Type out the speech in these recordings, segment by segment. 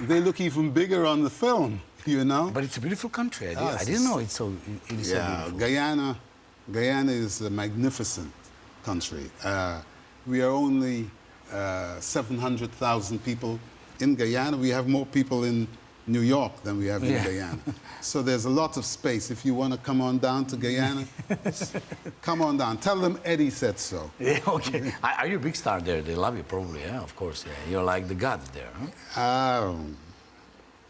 They look even bigger on the film, you know? But it's a beautiful country. I Yes, didn't know it is so beautiful. Guyana is a magnificent country. We are only 700,000 people in Guyana. We have more people in New York than we have in Guyana. So there's a lot of space. If you want to come on down to Guyana, come on down. Tell them Eddie said so. Yeah, okay. Are you a big star there? They love you probably, yeah, of course. Yeah. You're like the gods there, huh?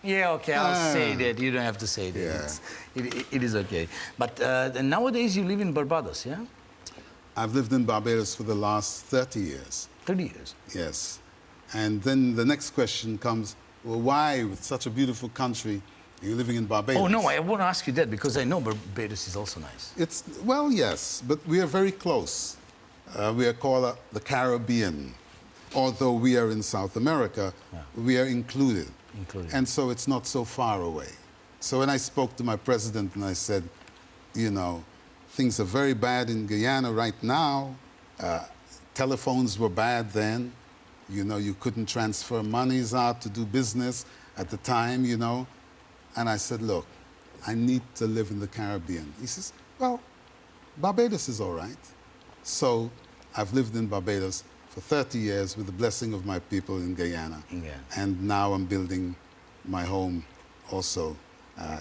Yeah, okay, I'll say that. You don't have to say that. Yeah. It is okay. But nowadays you live in Barbados, yeah? I've lived in Barbados for the last 30 years. 30 years? Yes. And then the next question comes, well, why, with such a beautiful country, are you living in Barbados? Oh, no, I want to ask you that because I know Barbados is also nice. Well, yes, but we are very close. We are called the Caribbean. Although we are in South America, we are included. And so it's not so far away. So when I spoke to my president and I said, you know, things are very bad in Guyana right now. Telephones were bad then. You know, you couldn't transfer monies out to do business at the time, you know. And I said, look, I need to live in the Caribbean. He says, well, Barbados is all right. So I've lived in Barbados for 30 years with the blessing of my people in Guyana. And now I'm building my home also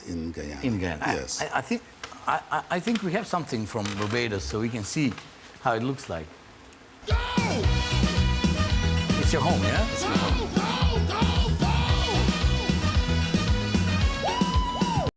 in Guyana. In Guyana. Yes. I think we have something from Barbados so we can see how it looks like. Go! It's your home, yeah? It's your home.